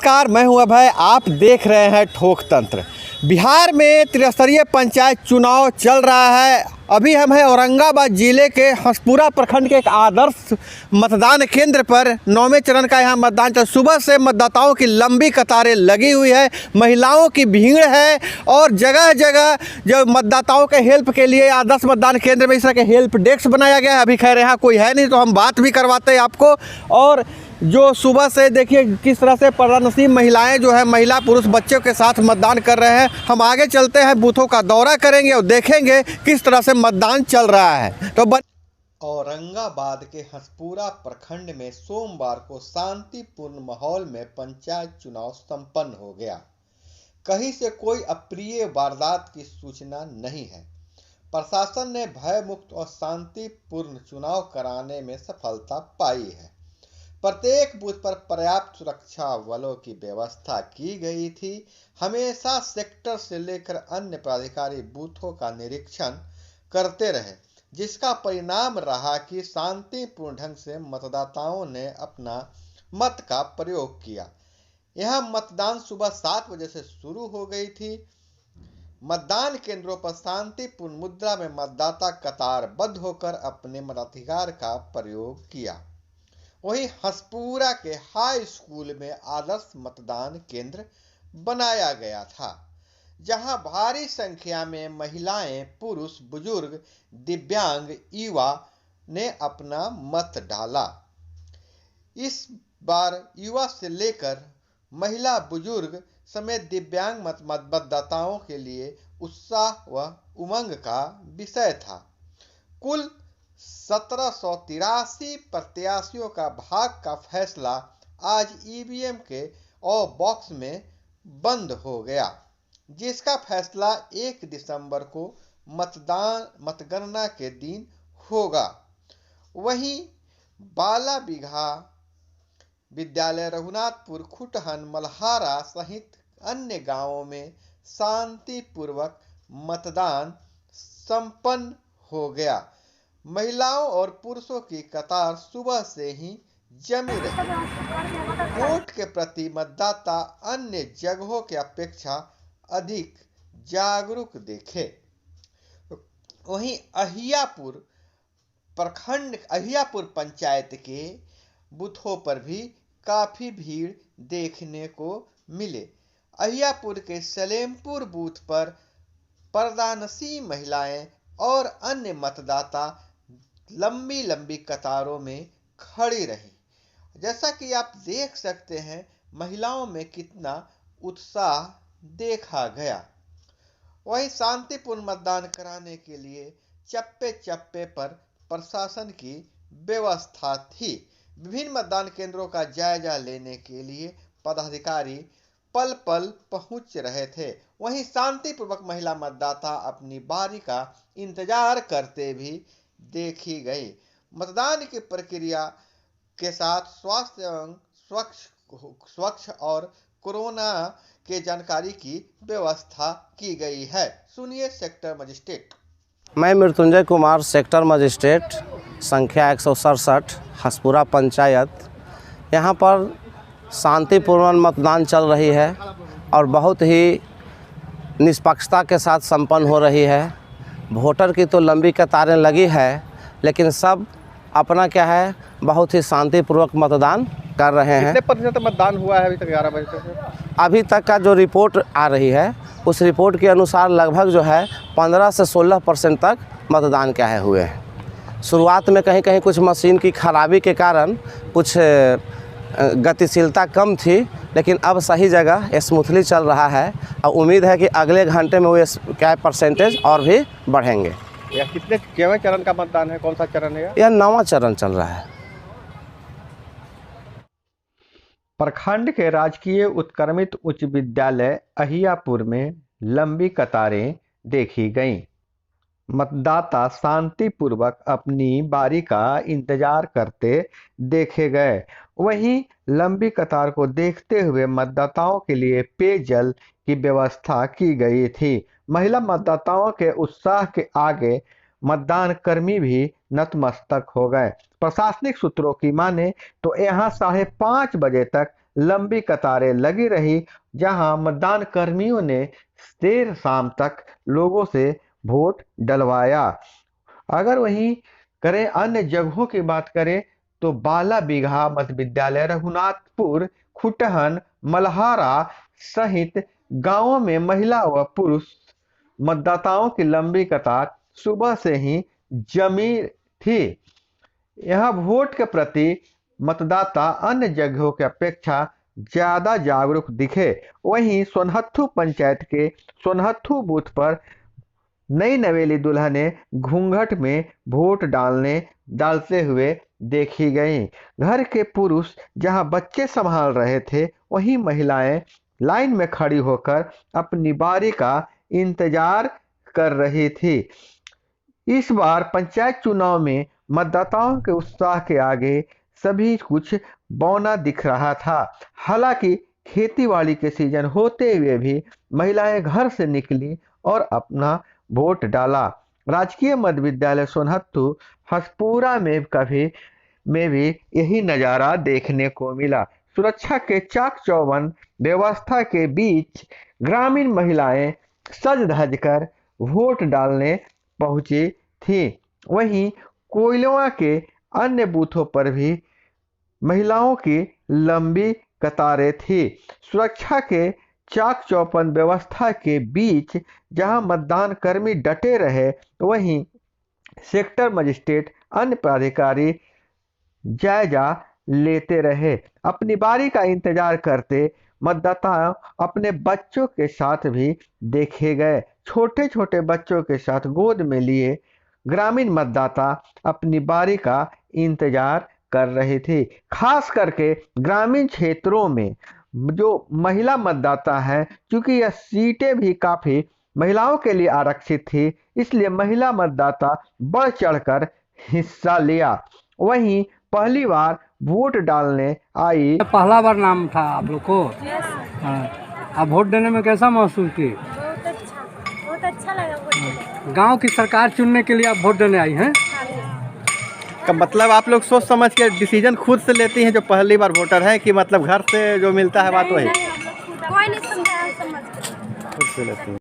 नमस्कार, मैं हूं अभय। आप देख रहे हैं ठोक तंत्र। बिहार में त्रिस्तरीय पंचायत चुनाव चल रहा है। अभी हम हैं औरंगाबाद जिले के हंसपुरा प्रखंड के एक आदर्श मतदान केंद्र पर। 9वें चरण का यहाँ मतदान चल। सुबह से मतदाताओं की लंबी कतारें लगी हुई है, महिलाओं की भीड़ है और जगह जगह जो मतदाताओं के हेल्प के लिए आदर्श मतदान केंद्र में इस तरह के हेल्प डेस्क बनाया गया है। अभी खैर यहाँ कोई है नहीं तो हम बात भी करवाते हैं आपको। और जो सुबह से देखिए किस तरह से पर्दानसीब महिलाएं जो है, महिला पुरुष बच्चों के साथ मतदान कर रहे हैं। हम आगे चलते हैं, बूथों का दौरा करेंगे और देखेंगे किस तरह से मतदान चल रहा है। तो औरंगाबाद के हंसपुरा प्रखंड में सोमवार को शांतिपूर्ण माहौल में पंचायत चुनाव संपन्न हो गया। कहीं से कोई अप्रिय वारदात की सूचना नहीं है। प्रशासन ने भयमुक्त और शांतिपूर्ण चुनाव कराने में सफलता पाई है। प्रत्येक बूथ पर पर्याप्त सुरक्षा बलों की व्यवस्था की गई थी। हमेशा सेक्टर से लेकर अन्य पदाधिकारी बूथों का निरीक्षण करते रहे, जिसका परिणाम रहा कि शांतिपूर्ण ढंग से मतदाताओं ने अपना मत का प्रयोग किया। यह मतदान सुबह 7 बजे से शुरू हो गई थी। मतदान केंद्रों पर शांतिपूर्ण मुद्रा में मतदाता कतारबद्ध होकर अपने मताधिकार का प्रयोग किया। वहीं हंसपुरा के हाई स्कूल में आदर्श मतदान केंद्र बनाया गया था, जहां भारी संख्या में महिलाएं, पुरुष, बुजुर्ग, दिव्यांग, युवा ने अपना मत डाला। इस बार युवा से लेकर महिला, बुजुर्ग समेत दिव्यांग मतदाताओं के लिए उत्साह व उमंग का विषय था। कुल 1783 प्रत्याशियों का भाग्य का फैसला आज ईवीएम के और बॉक्स में बंद हो गया, जिसका फैसला 1 दिसंबर को मतगणना के दिन होगा। वहीं बाला बिघा विद्यालय, रघुनाथपुर, खुटहन, मल्हारा सहित अन्य गांवों में शांतिपूर्वक मतदान संपन्न हो गया। महिलाओं और पुरुषों की कतार सुबह से ही जमी रही। वोट के प्रति मतदाता अन्य जगहों की अपेक्षा अधिक जागरूक देखे। वहीं अहियापुर पंचायत के बूथों पर भी काफी भीड़ देखने को मिले। अहियापुर के सलेमपुर बूथ पर पर्दानसीब महिलाएं और अन्य मतदाता लंबी लंबी कतारों में खड़ी रही। जैसा कि आप देख सकते हैं, महिलाओं में कितना उत्साह देखा गया। वहीं शांतिपूर्ण मतदान कराने के लिए चप्पे चप्पे पर प्रशासन की व्यवस्था थी। विभिन्न मतदान केंद्रों का जायजा लेने के लिए पदाधिकारी पल पल पहुंच रहे थे। वहीं शांतिपूर्वक महिला मतदाता अपनी बारी का इंतजार करते भी देखी गई। मतदान की प्रक्रिया के साथ स्वास्थ्य एवं स्वच्छ और कोरोना के जानकारी की व्यवस्था की गई है। सुनिए सेक्टर मजिस्ट्रेट। मैं मृत्युंजय कुमार, सेक्टर मजिस्ट्रेट, संख्या 167, हंसपुरा पंचायत। यहाँ पर शांतिपूर्ण मतदान चल रही है और बहुत ही निष्पक्षता के साथ संपन्न हो रही है। वोटर की तो लंबी कतारें लगी है, लेकिन सब अपना क्या है, बहुत ही शांतिपूर्वक मतदान कर रहे हैं। कितने प्रतिशत मतदान हुआ है अभी तक? 11 बजे तक अभी तक का जो रिपोर्ट आ रही है, उस रिपोर्ट के अनुसार लगभग जो है 15 से 16% तक मतदान क्या है हुए हैं। शुरुआत में कहीं कहीं कुछ मशीन की खराबी के कारण कुछ गतिशीलता कम थी, लेकिन अब सही जगह स्मूथली चल रहा है और उम्मीद है कि अगले घंटे में वो क्या परसेंटेज और भी बढ़ेंगे। या कितने चरण का मतदान है? कौन सा चरण है? यह 9वां चरण चल रहा है। प्रखंड के राजकीय उत्क्रमित उच्च विद्यालय अहियापुर में लंबी कतारें देखी गईं। मतदाता शांतिपूर्वक अपनी बारी का इंतजार करते देखे गए। वहीं लंबी कतार को देखते हुए मतदाताओं के लिए पेयजल की व्यवस्था की गई थी। महिला मतदाताओं के उत्साह के आगे मतदान कर्मी भी नतमस्तक हो गए। प्रशासनिक सूत्रों की माने तो यहाँ 5:30 बजे तक लंबी कतारें लगी रही, जहां मतदान कर्मियों ने देर शाम तक लोगों से वोट डलवाया। अगर वहीं करें अन्य जगहों की बात करें तो बाला बीघा मध्य विद्यालय, रघुनाथपुर, खुटहन, मल्हारा सहित गांवों में महिला व पुरुष मतदाताओं की लंबी कतार सुबह से ही जमी थी। यह वोट के प्रति मतदाता अन्य जगहों की अपेक्षा ज्यादा जागरूक दिखे। वहीं सोनहत्थू पंचायत के सोनहत्थू बूथ पर नई नवेली दुल्हनें घूंघट में वोट डालते हुए देखी गईं। घर के पुरुष जहां बच्चे संभाल रहे थे, वहीं महिलाएं लाइन में खड़ी होकर अपनी बारी का इंतजार कर रही थी। इस बार पंचायत चुनाव में मतदाताओं के उत्साह के आगे सभी कुछ बौना दिख रहा था। हालांकि खेतीबाड़ी के सीजन होते हुए भी महिलाएं घर से निकली और अपना वोट डाला। राजकीय मध्य विद्यालय सोनहत्थू हसपुरा में भी यही नज़ारा देखने को मिला। सुरक्षा के चाक चौबंद व्यवस्था के बीच ग्रामीण महिलाएं सज धज कर वोट डालने पहुंची थी। वहीं कोइलवा के अन्य बूथों पर भी महिलाओं की लंबी कतारें थी। सुरक्षा के चाक चौबंद व्यवस्था के बीच जहां मतदान कर्मी डटे रहे, वहीं सेक्टर मजिस्ट्रेट अन्य पदाधिकारी जायजा लेते रहे। अपनी बारी का इंतजार करते मतदाता अपने बच्चों के साथ भी देखे गए। छोटे छोटे बच्चों के साथ गोद में लिए ग्रामीण मतदाता अपनी बारी का इंतजार कर रही थी। खास करके ग्रामीण क्षेत्रों में जो महिला मतदाता हैं, क्योंकि यह सीटें भी काफ़ी महिलाओं के लिए आरक्षित थी, इसलिए महिला मतदाता बढ़ चढ़कर हिस्सा लिया। वहीं पहली बार वोट डालने आई। पहला बार नाम था आप लोग को? हाँ। अब वोट देने में कैसा महसूस किए? बहुत अच्छा लगा वोट देने। गांव की सरकार चुनने के लिए आप वोट देने आई हैं? का मतलब आप लोग सोच समझ के डिसीजन खुद से लेती हैं जो पहली बार वोटर हैं, कि मतलब घर से जो मिलता है बात वही कोई नहीं समझाया, समझ खुद से लेती हैं?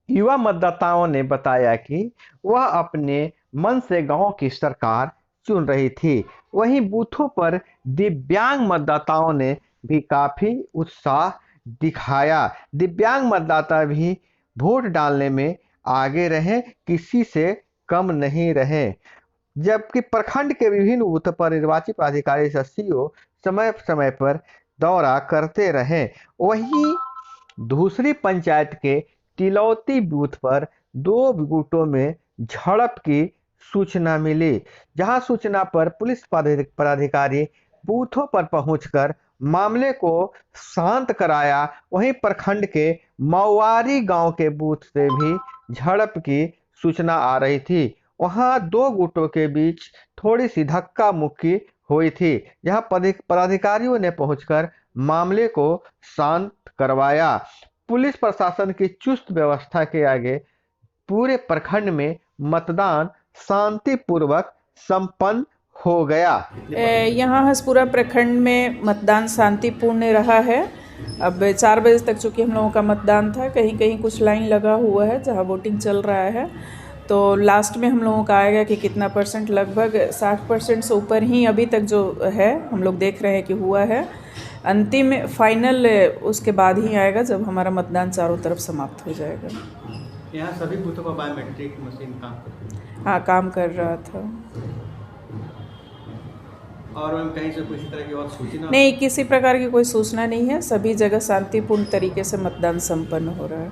युवा मतदाताओं ने बताया कि वह अपने मन से गांव की सरकार चुन रही थी। वहीं बूथों पर दिव्यांग मतदाताओं ने भी काफी उत्साह दिखाया। दिव्यांग मतदाता भी वोट डालने में आगे रहे, किसी से कम नहीं रहे। जबकि प्रखंड के विभिन्न बूथ पर निर्वाचित अधिकारी सीईओ समय समय पर दौरा करते रहे। वहीं दूसरी पंचायत के तिलौती बूथ पर 2 गुटों में झड़प की सूचना मिली, जहां सूचना पर पुलिस पदाधिकारी बूथों पर पहुंचकर मामले को शांत कराया। वहीं प्रखंड के मौवारी गांव के बूथ से भी झड़प की सूचना आ रही थी। वहां 2 गुटों के बीच थोड़ी सी धक्का मुक्की हुई थी, जहां पदाधिकारियों ने पहुंचकर मामले को शांत करवाया। पुलिस प्रशासन की चुस्त व्यवस्था के आगे पूरे प्रखंड में मतदान शांतिपूर्वक संपन्न हो गया। यहाँ हसपुरा प्रखंड में मतदान शांतिपूर्ण रहा है। अब 4 बजे तक चूँकि हम लोगों का मतदान था, कहीं कहीं कुछ लाइन लगा हुआ है जहाँ वोटिंग चल रहा है, तो लास्ट में हम लोगों का आएगा कि कितना परसेंट, लगभग 60% से ऊपर ही अभी तक जो है हम लोग देख रहे हैं कि हुआ है। अंतिम फाइनल उसके बाद ही आएगा जब हमारा मतदान चारों तरफ समाप्त हो जाएगा। यहाँ सभी बूथों पर बायोमेट्रिक मशीन काम कर रही है? हाँ, काम कर रहा था। और कहीं से किसी तरह की और सूचना नहीं, किसी प्रकार की कोई सूचना नहीं है। सभी जगह शांतिपूर्ण तरीके से मतदान संपन्न हो रहा है।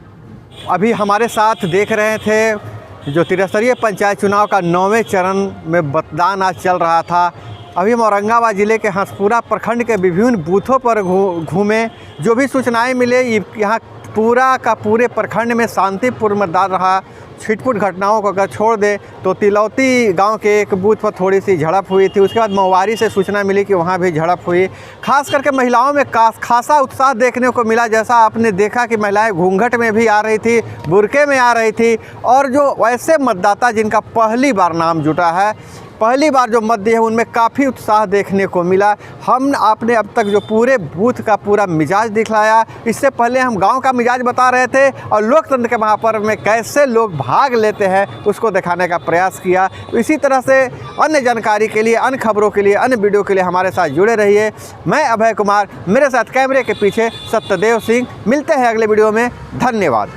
अभी हमारे साथ देख रहे थे जो त्रिस्तरीय पंचायत चुनाव का 9वें चरण में मतदान आज चल रहा था। अभी हम औरंगाबाद ज़िले के हसपुरा प्रखंड के विभिन्न बूथों पर घूमे। जो भी सूचनाएं मिले, यहाँ पूरा का पूरे प्रखंड में शांतिपूर्ण मतदान रहा। छिटपुट घटनाओं को अगर छोड़ दे तो तिलौती गांव के एक बूथ पर थोड़ी सी झड़प हुई थी। उसके बाद मौवारी से सूचना मिली कि वहां भी झड़प हुई। खास करके महिलाओं में खासा उत्साह देखने को मिला। जैसा आपने देखा कि महिलाएं घूंघट में भी आ रही थी, बुरके में आ रही थी, और जो वैसे मतदाता जिनका पहली बार नाम जुटा है पहली बार जो मत दिए हैं उनमें काफ़ी उत्साह देखने को मिला। हम आपने अब तक जो पूरे बूथ का पूरा मिजाज दिखलाया, इससे पहले हम गांव का मिजाज बता रहे थे और लोकतंत्र के महापर्व में कैसे लोग भाग लेते हैं उसको दिखाने का प्रयास किया। इसी तरह से अन्य जानकारी के लिए, अन्य खबरों के लिए, अन्य वीडियो के लिए हमारे साथ जुड़े रहिए। मैं अभय कुमार, मेरे साथ कैमरे के पीछे सत्यदेव सिंह। मिलते हैं अगले वीडियो में। धन्यवाद।